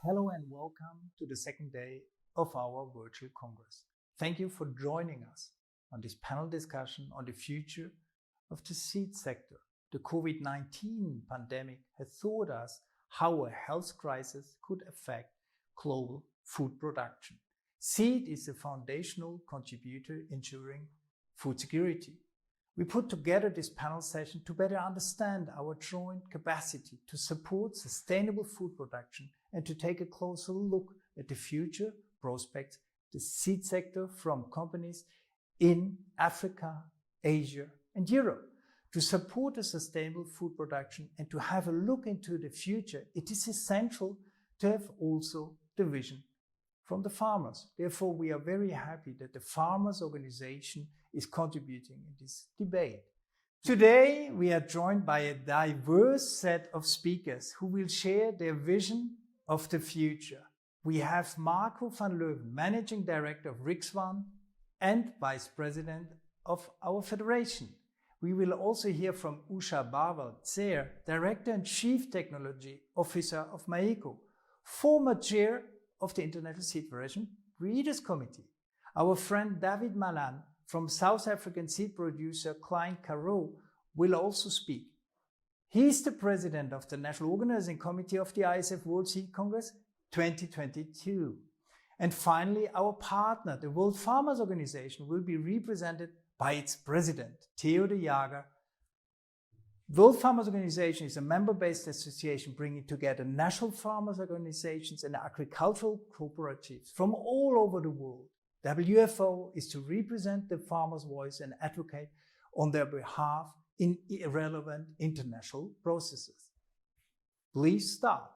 Hello and welcome to the second day of our virtual congress. Thank you for joining us on this panel discussion on the future of the seed sector. The COVID-19 pandemic has taught us how a health crisis could affect global food production. Seed is a foundational contributor ensuring food security. We put together this panel session to better understand our joint capacity to support sustainable food production and to take a closer look at the future prospects of the seed sector from companies in Africa, Asia, and Europe. To support a sustainable food production and to have a look into the future, it is essential to have also the vision from the farmers. Therefore, we are very happy that the farmers' organization is contributing in this debate. Today, we are joined by a diverse set of speakers who will share their vision of the future. We have Marco van Leeuwen, Managing Director of Zwaan and Vice President of our Federation. We will also hear from Usha Barwale, Zehr, Director and Chief Technology Officer of MAHYCO, former Chair of the International Seed Federation Breeders' Committee. Our friend David Malan from South African seed producer Klein Karoo will also speak. He is the President of the National Organizing Committee of the ISF World Seed Congress 2022. And finally, our partner, the World Farmers Organization, will be represented by its President, Theo the Jager. World Farmers Organization is a member-based association bringing together national farmers organizations and agricultural cooperatives from all over the world. WFO is to represent the farmers' voice and advocate on their behalf in irrelevant international processes. Please start.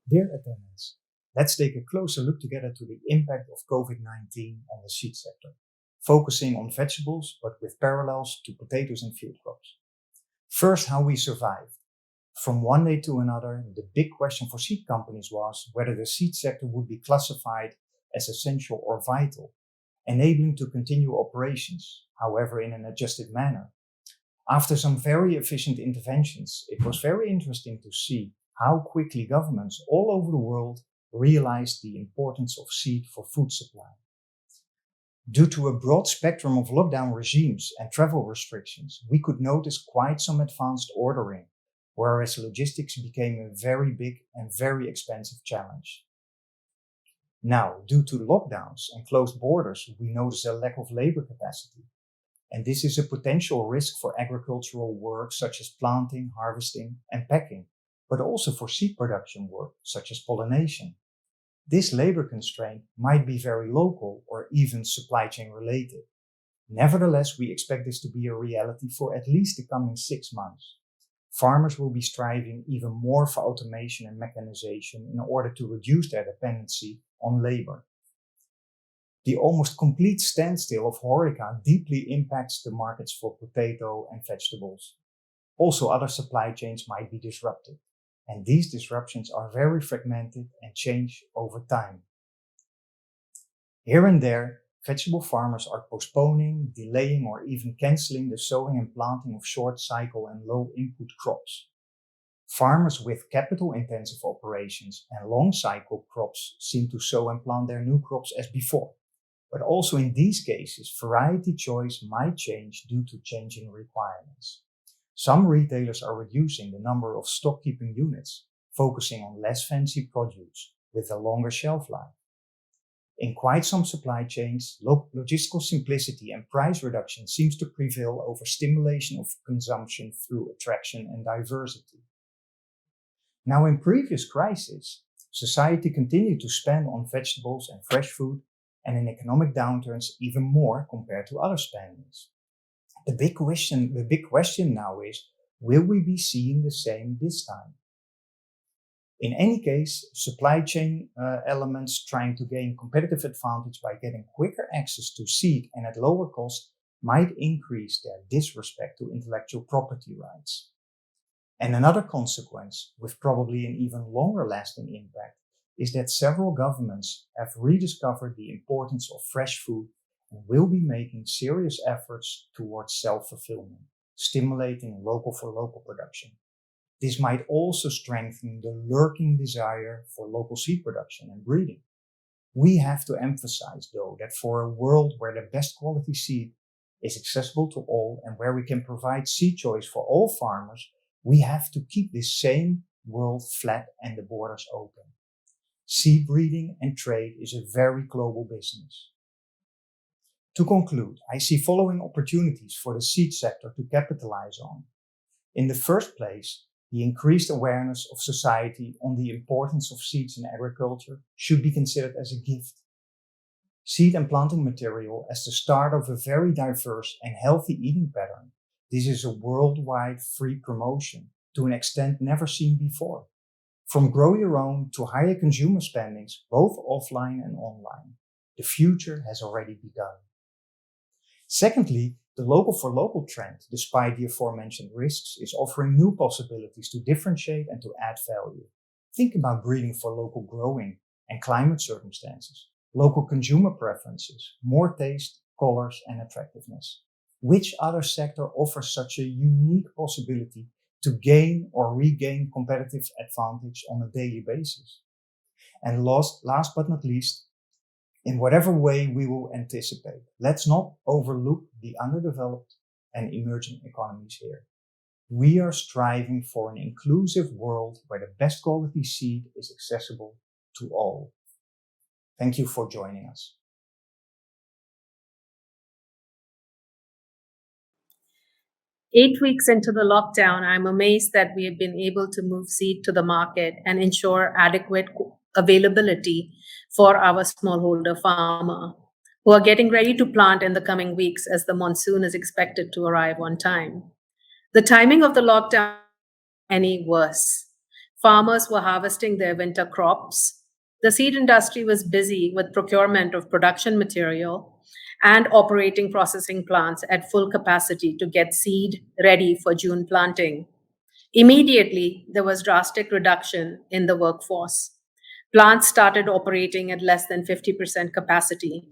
Dear attendants, let's take a closer look together to the impact of COVID-19 on the seed sector, focusing on vegetables but with parallels to potatoes and field crops. First, how we survived. From one day to another, the big question for seed companies was whether the seed sector would be classified as essential or vital, enabling to continue operations, however in an adjusted manner. After some very efficient interventions, it was very interesting to see how quickly governments all over the world realized the importance of seed for food supply. Due to a broad spectrum of lockdown regimes and travel restrictions, we could notice quite some advanced ordering, whereas logistics became a very big and very expensive challenge. Now, due to lockdowns and closed borders, we notice a lack of labor capacity. And this is a potential risk for agricultural work such as planting, harvesting, and packing, but also for seed production work such as pollination. This labor constraint might be very local or even supply chain related. Nevertheless, we expect this to be a reality for at least the coming 6 months. Farmers will be striving even more for automation and mechanization in order to reduce their dependency on labor. The almost complete standstill of HoReCa deeply impacts the markets for potato and vegetables. Also, other supply chains might be disrupted, and these disruptions are very fragmented and change over time. Here and there, vegetable farmers are postponing, delaying, or even cancelling the sowing and planting of short cycle and low input crops. Farmers with capital intensive operations and long cycle crops seem to sow and plant their new crops as before. But also in these cases, variety choice might change due to changing requirements. Some retailers are reducing the number of stock keeping units, focusing on less fancy produce with a longer shelf life. In quite some supply chains, logistical simplicity and price reduction seems to prevail over stimulation of consumption through attraction and diversity. Now, in previous crises, society continued to spend on vegetables and fresh food, and in economic downturns even more compared to other spendings. The big question now is, will we be seeing the same this time? In any case, supply chain elements trying to gain competitive advantage by getting quicker access to seed and at lower cost might increase their disrespect to intellectual property rights. And another consequence, with probably an even longer lasting impact, is that several governments have rediscovered the importance of fresh food and will be making serious efforts towards self-fulfillment. stimulating local for local production. This might also strengthen the lurking desire for local seed production and breeding. We have to emphasize, though, that for a world where the best quality seed is accessible to all and where we can provide seed choice for all farmers, we have to keep this same world flat and the borders open. Seed breeding and trade is a very global business. To conclude, I see following opportunities for the seed sector to capitalize on. In the first place, the increased awareness of society on the importance of seeds in agriculture should be considered as a gift. Seed and planting material as the start of a very diverse and healthy eating pattern. This is a worldwide free promotion to an extent never seen before. From grow your own to higher consumer spendings, both offline and online. The future has already begun. Secondly, the local for local trend, despite the aforementioned risks, is offering new possibilities to differentiate and to add value. Think about breeding for local growing and climate circumstances, local consumer preferences, more taste, colors, and attractiveness. Which other sector offers such a unique possibility to gain or regain competitive advantage on a daily basis? And last but not least, in whatever way we will anticipate, let's not overlook the underdeveloped and emerging economies here. We are striving for an inclusive world where the best quality seed is accessible to all. Thank you for joining us. Eight weeks into the lockdown, I'm amazed that we have been able to move seed to the market and ensure adequate availability for our smallholder farmer, who are getting ready to plant in the coming weeks as the monsoon is expected to arrive on time. The timing of the lockdown any worse. Farmers were harvesting their winter crops. The seed industry was busy with procurement of production material and operating processing plants at full capacity to get seed ready for June planting. Immediately, there was drastic reduction in the workforce. Plants started operating at less than 50% capacity,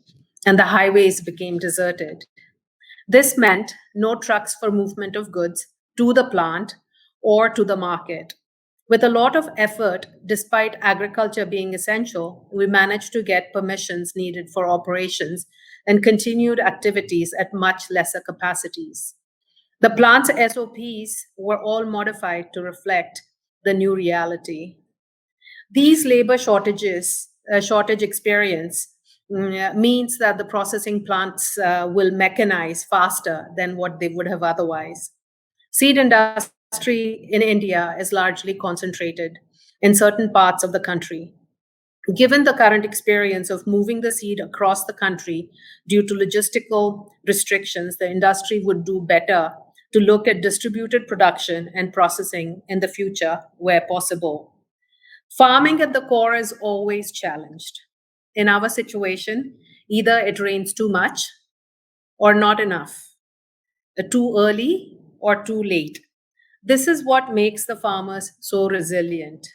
and the highways became deserted. This meant no trucks for movement of goods to the plant or to the market. With a lot of effort, despite agriculture being essential, we managed to get permissions needed for operations and continued activities at much lesser capacities. The plant's SOPs were all modified to reflect the new reality. These labor shortage experience means that the processing plants will mechanize faster than what they would have otherwise. Seed industry in India is largely concentrated in certain parts of the country. Given the current experience of moving the seed across the country due to logistical restrictions, the industry would do better to look at distributed production and processing in the future where possible. Farming at the core is always challenged. In our situation, either it rains too much or not enough, too early or too late. This is what makes the farmers so resilient.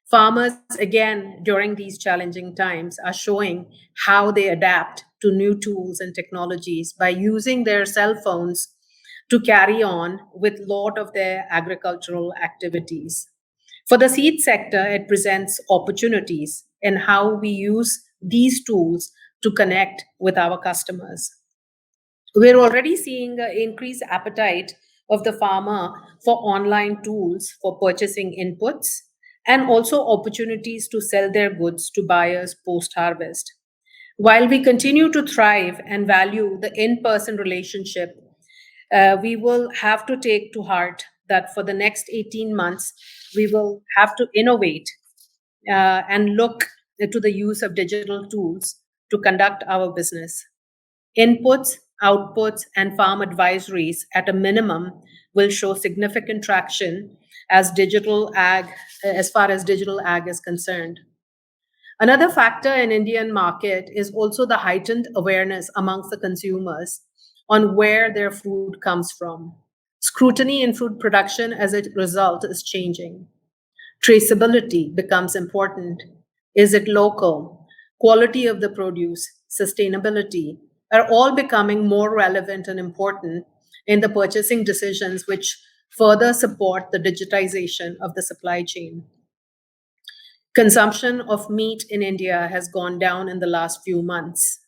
Farmers, again, during these challenging times, are showing how they adapt to new tools and technologies by using their cell phones to carry on with a lot of their agricultural activities. For the seed sector, it presents opportunities in how we use these tools to connect with our customers. We're already seeing an increased appetite of the farmer for online tools for purchasing inputs and also opportunities to sell their goods to buyers post-harvest. While we continue to thrive and value the in-person relationship, we will have to take to heart that for the next 18 months, we will have to innovate and look to the use of digital tools to conduct our business. Inputs, outputs, and farm advisories at a minimum will show significant traction as far as digital ag is concerned. Another factor in Indian market is also the heightened awareness amongst the consumers on where their food comes from. Scrutiny in food production as a result is changing. Traceability becomes important. Is it local? Quality of the produce, sustainability are all becoming more relevant and important in the purchasing decisions, which further support the digitization of the supply chain. Consumption of meat in India has gone down in the last few months.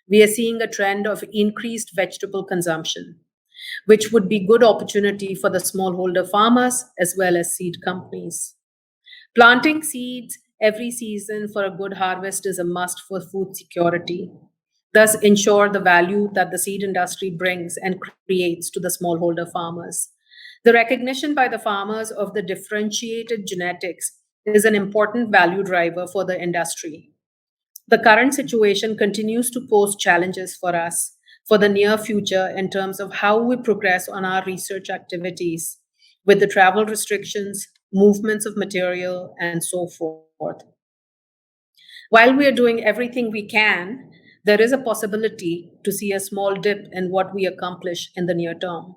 We are seeing a trend of increased vegetable consumption, which would be good opportunity for the smallholder farmers as well as seed companies. Planting seeds every season for a good harvest is a must for food security, thus ensure the value that the seed industry brings and creates to the smallholder farmers. The recognition by the farmers of the differentiated genetics is an important value driver for the industry. The current situation continues to pose challenges for us for the near future in terms of how we progress on our research activities with the travel restrictions, movements of material, and so forth. While we are doing everything we can, there is a possibility to see a small dip in what we accomplish in the near term.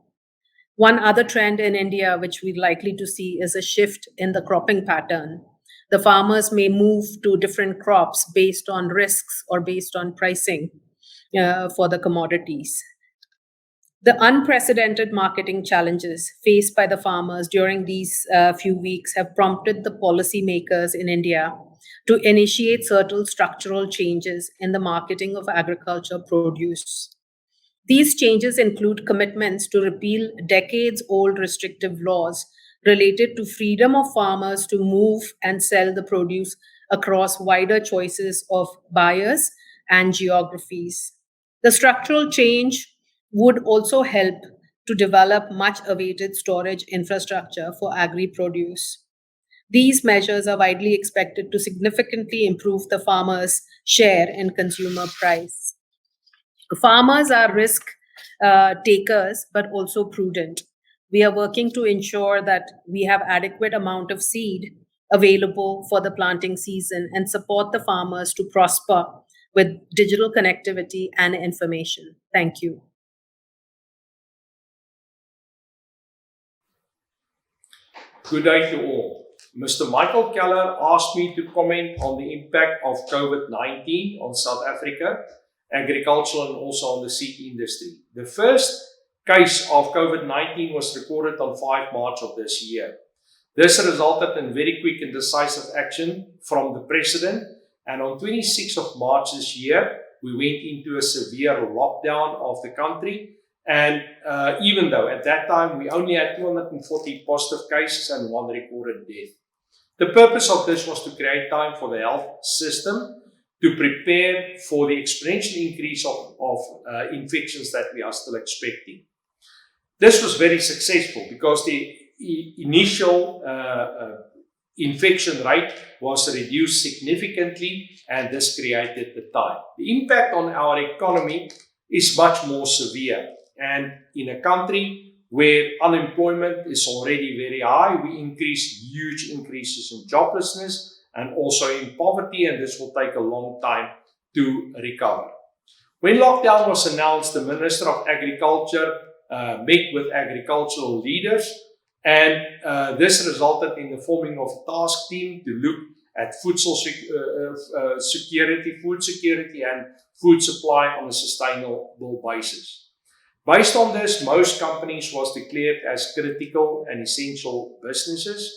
One other trend in India, which we're likely to see, is a shift in the cropping pattern. The farmers may move to different crops based on risks or based on pricing for the commodities. The unprecedented marketing challenges faced by the farmers during these few weeks have prompted the policymakers in India to initiate certain structural changes in the marketing of agriculture produce. These changes include commitments to repeal decades-old restrictive laws related to freedom of farmers to move and sell the produce across wider choices of buyers and geographies. The structural change would also help to develop much awaited storage infrastructure for agri-produce. These measures are widely expected to significantly improve the farmers' share in consumer price. Farmers are risk takers, but also prudent. We are working to ensure that we have adequate amount of seed available for the planting season and support the farmers to prosper with digital connectivity and information. Thank you. Good day to all. Mr. Michael Keller asked me to comment on the impact of COVID-19 on South Africa, agriculture, and also on the seed industry. The first case of COVID-19 was recorded on 5 March of this year. This resulted in very quick and decisive action from the President, and on 26th of March this year, we went into a severe lockdown of the country. And even though at that time we only had 240 positive cases and 1 recorded death. The purpose of this was to create time for the health system to prepare for the exponential increase of infections that we are still expecting. This was very successful because the initial infection rate was reduced significantly, and this created the time. The impact on our economy is much more severe. And in a country where unemployment is already very high, we increased huge increases in joblessness and also in poverty, and this will take a long time to recover. When lockdown was announced, the Minister of Agriculture met with agricultural leaders, and this resulted in the forming of a task team to look at food security and food supply on a sustainable basis. Based on this, most companies was declared as critical and essential businesses.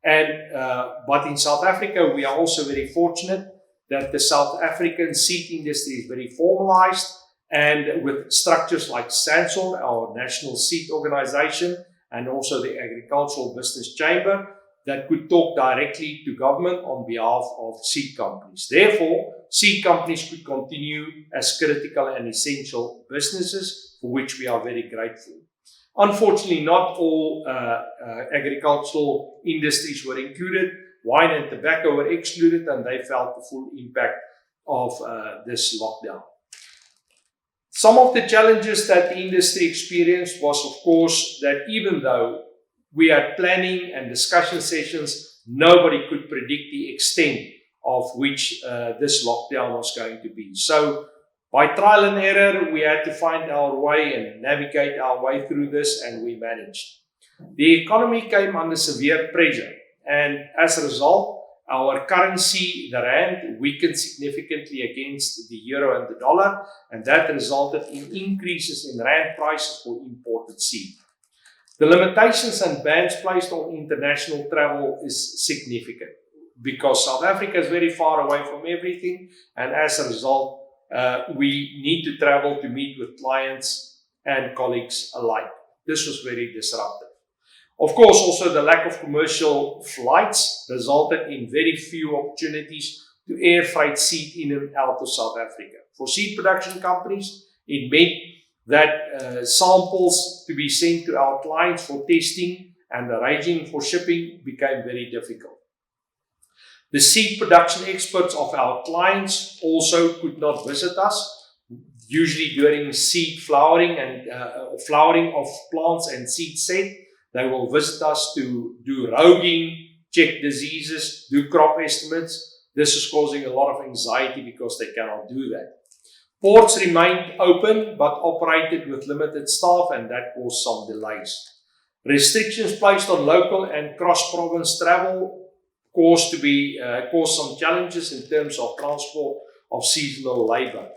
But in South Africa, we are also very fortunate that the South African seed industry is very formalized, and with structures like SANSOL, our national seed organization, and also the Agricultural Business Chamber, that could talk directly to government on behalf of seed companies. Therefore, seed companies could continue as critical and essential businesses, for which we are very grateful. Unfortunately, not all agricultural industries were included. Wine and tobacco were excluded, and they felt the full impact of this lockdown. Some of the challenges that the industry experienced was, of course, that even though we had planning and discussion sessions, nobody could predict the extent of which this lockdown was going to be. So by trial and error, we had to find our way and navigate our way through this, and we managed. The economy came under severe pressure, and as a result, our currency, the rand, weakened significantly against the euro and the dollar, and that resulted in increases in rand prices for imported seed. The limitations and bans placed on international travel is significant because South Africa is very far away from everything, and as a result, we need to travel to meet with clients and colleagues alike. This was very disruptive. Of course, also the lack of commercial flights resulted in very few opportunities to air freight seed in and out of South Africa. For seed production companies, it meant that samples to be sent to our clients for testing and arranging for shipping became very difficult. The seed production experts of our clients also could not visit us, usually during seed flowering and flowering of plants and seed set. They will visit us to do roguing, check diseases, do crop estimates. This is causing a lot of anxiety because they cannot do that. Ports remained open but operated with limited staff, and that caused some delays. Restrictions placed on local and cross-province travel caused some challenges in terms of transport of seasonal labor.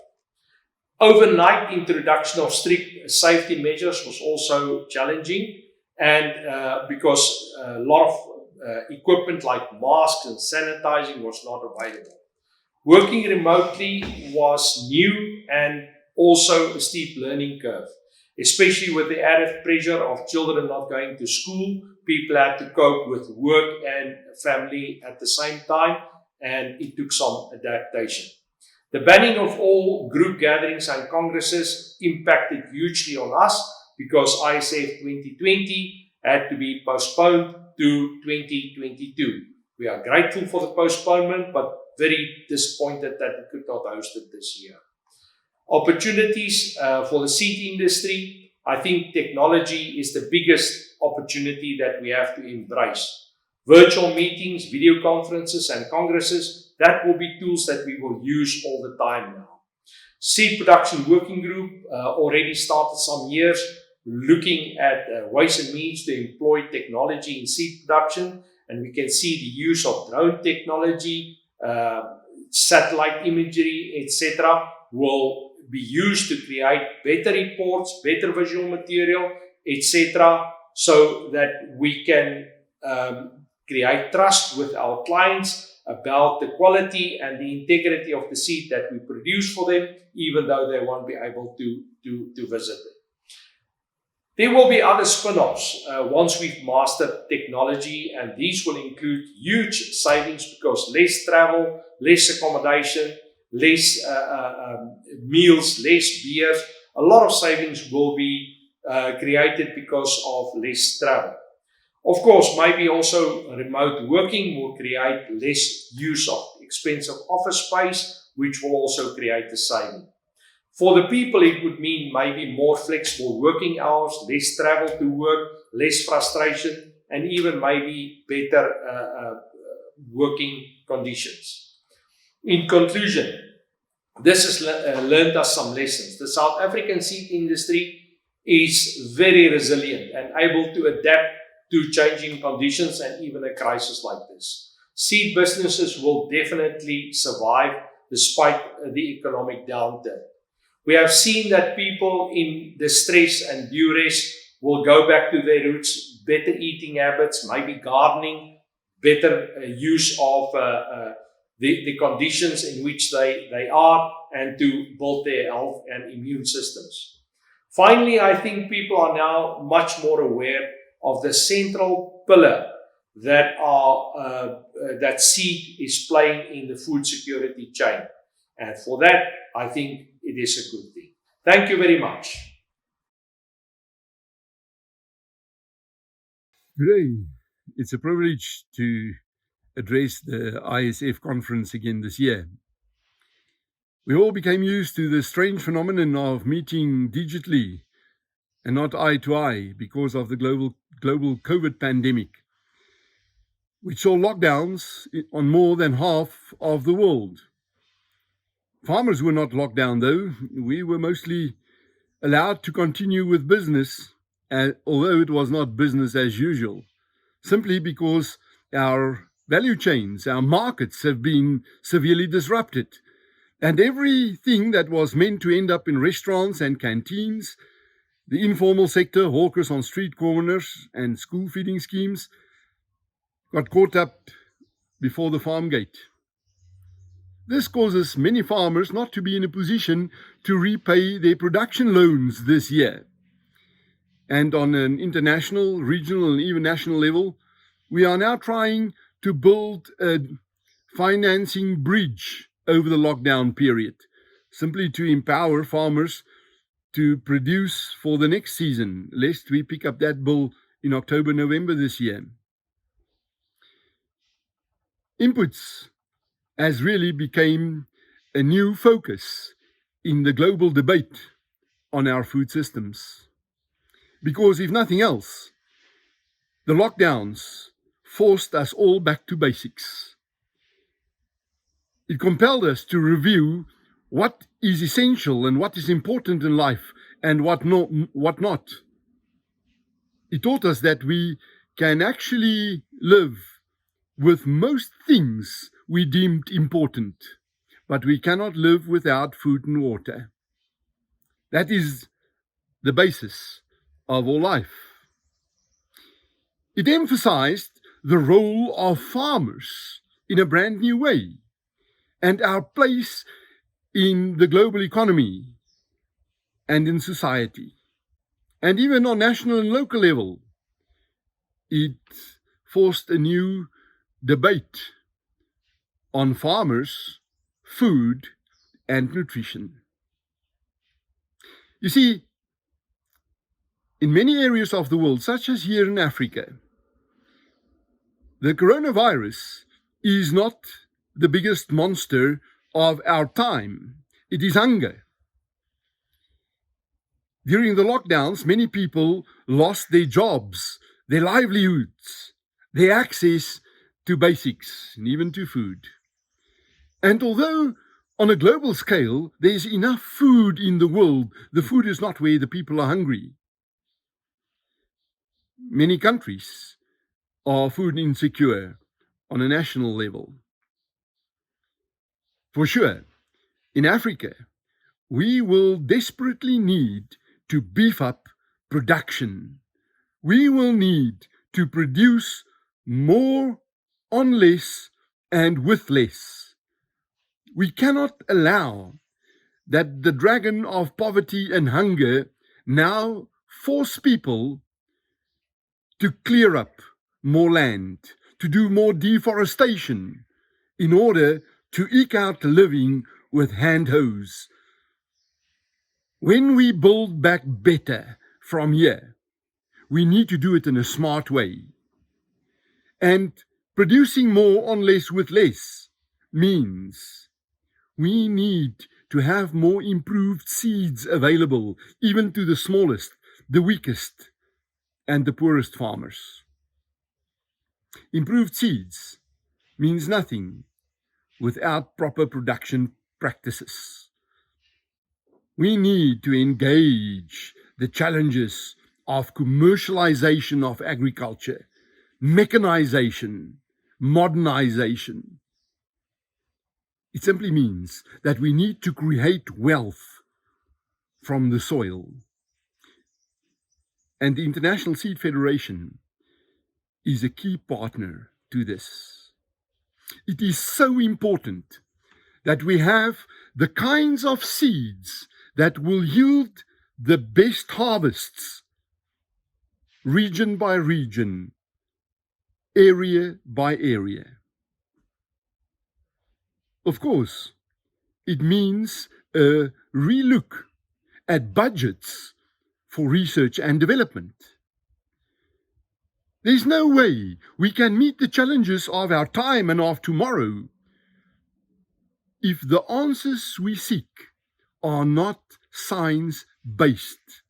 Overnight introduction of strict safety measures was also challenging, and because a lot of equipment like masks and sanitizing was not available. Working remotely was new and also a steep learning curve, especially with the added pressure of children not going to school. People had to cope with work and family at the same time, and it took some adaptation. The banning of all group gatherings and congresses impacted hugely on us because ISF 2020 had to be postponed to 2022. We are grateful for the postponement, but very disappointed that we could not host it this year. Opportunities for the seed industry. I think technology is the biggest opportunity that we have to embrace. Virtual meetings, video conferences, and congresses, that will be tools that we will use all the time now. Seed production working group already started some years looking at ways and means to employ technology in seed production, and we can see the use of drone technology, satellite imagery, etc. will be used to create better reports, better visual material, etc. so that we can create trust with our clients about the quality and the integrity of the seed that we produce for them, even though they won't be able to visit it. There will be other spin-offs once we've mastered technology, and these will include huge savings because less travel, less accommodation, less meals, less beers. A lot of savings will be created because of less travel. Of course, maybe also remote working will create less use of expensive office space, which will also create a saving. For the people, it would mean maybe more flexible working hours, less travel to work, less frustration, and even maybe better working conditions. In conclusion, this has learned us some lessons. The South African seed industry is very resilient and able to adapt to changing conditions and even a crisis like this. Seed businesses will definitely survive despite the economic downturn. We have seen that people in distress and duress will go back to their roots, better eating habits, maybe gardening, better use of the conditions in which they are, and to build their health and immune systems. Finally, I think people are now much more aware of the central pillar that seed is playing in the food security chain. And for that, I think it is a good thing. Thank you very much. Good day. It's a privilege to address the ISF conference again this year. We all became used to the strange phenomenon of meeting digitally and not eye to eye because of the global COVID pandemic, which saw lockdowns on more than half of the world. Farmers were not locked down though. We were mostly allowed to continue with business, although it was not business as usual, simply because our value chains, our markets have been severely disrupted. And everything that was meant to end up in restaurants and canteens, the informal sector, hawkers on street corners and school feeding schemes, got caught up before the farm gate. This causes many farmers not to be in a position to repay their production loans this year. And on an international, regional, and even national level, we are now trying to build a financing bridge over the lockdown period, simply to empower farmers to produce for the next season, lest we pick up that bill in October, November this year. Inputs has really become a new focus in the global debate on our food systems. Because if nothing else, the lockdowns forced us all back to basics. It compelled us to review what is essential and what is important in life and what not. It taught us that we can actually live with most things we deemed important, but we cannot live without food and water. That is the basis of all life. It emphasized the role of farmers in a brand new way and our place in the global economy and in society. And even on national and local level, it forced a new debate on farmers, food, and nutrition. You see, in many areas of the world, such as here in Africa, the coronavirus is not the biggest monster of our time. It is hunger. During the lockdowns, many people lost their jobs, their livelihoods, their access to basics, and even to food. And although on a global scale there is enough food in the world, the food is not where the people are hungry. Many countries are food insecure on a national level. For sure, in Africa, we will desperately need to beef up production. We will need to produce more on less and with less. We cannot allow that the dragon of poverty and hunger now force people to clear up more land, to do more deforestation in order to eke out a living with hand hoes. When we build back better from here, we need to do it in a smart way. And producing more on less with less means we need to have more improved seeds available, even to the smallest, the weakest, and the poorest farmers. Improved seeds means nothing without proper production practices. We need to engage the challenges of commercialization of agriculture, mechanization, modernization. It simply means that we need to create wealth from the soil. And the International Seed Federation is a key partner to this. It is so important that we have the kinds of seeds that will yield the best harvests, region by region, area by area. Of course, it means a relook at budgets for research and development. There's no way we can meet the challenges of our time and of tomorrow if the answers we seek are not science-based.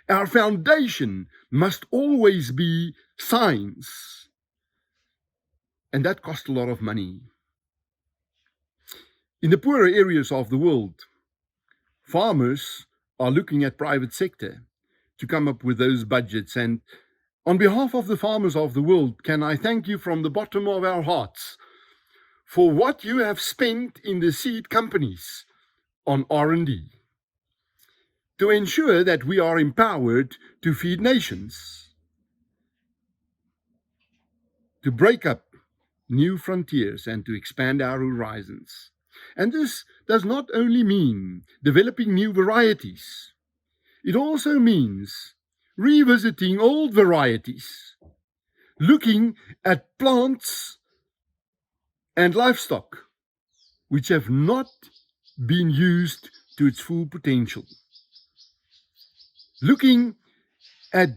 Our foundation must always be science, and that costs a lot of money. In the poorer areas of the world, farmers are looking at private sector to come up with those budgets, and On behalf of the farmers of the world, can I thank you from the bottom of our hearts for what you have spent in the seed companies on R&D to ensure that we are empowered to feed nations, to break up new frontiers and to expand our horizons. And this does not only mean developing new varieties, it also means revisiting old varieties, looking at plants and livestock which have not been used to its full potential, looking at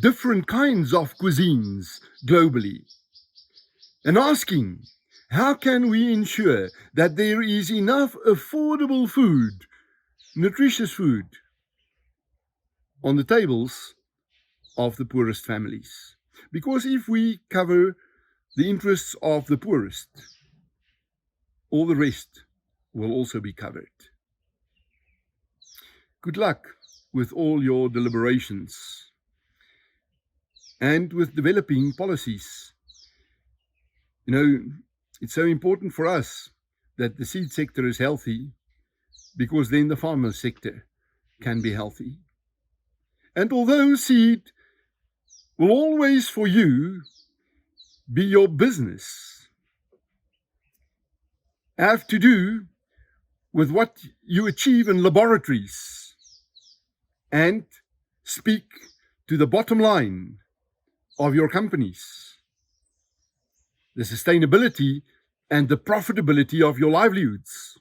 different kinds of cuisines globally, and asking, how can we ensure that there is enough affordable food, nutritious food, on the tables of the poorest families? Because if we cover the interests of the poorest, all the rest will also be covered. Good luck with all your deliberations and with developing policies. You know, it's so important for us that the seed sector is healthy, because then the farmer sector can be healthy. And although seed will always for you be your business, have to do with what you achieve in laboratories and speak to the bottom line of your companies, the sustainability and the profitability of your livelihoods.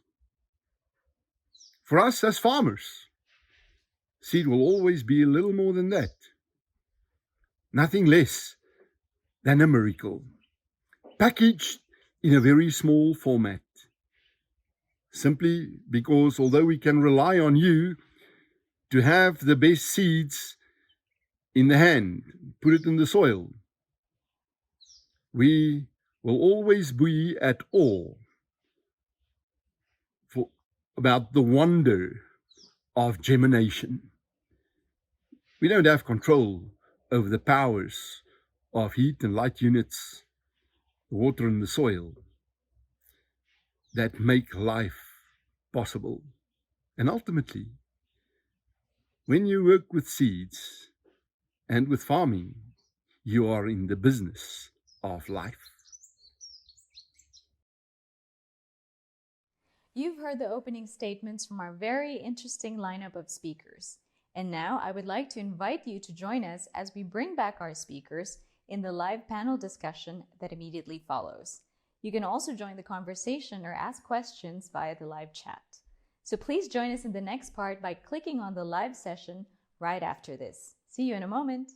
For us as farmers, seed will always be a little more than that. Nothing less than a miracle, packaged in a very small format. Simply because although we can rely on you to have the best seeds in the hand, put it in the soil, we will always be at awe about the wonder of germination. We don't have control over the powers of heat and light units, the water and the soil that make life possible. And ultimately, when you work with seeds and with farming, you are in the business of life. You've heard the opening statements from our very interesting lineup of speakers. And now I would like to invite you to join us as we bring back our speakers in the live panel discussion that immediately follows. You can also join the conversation or ask questions via the live chat. So please join us in the next part by clicking on the live session right after this. See you in a moment.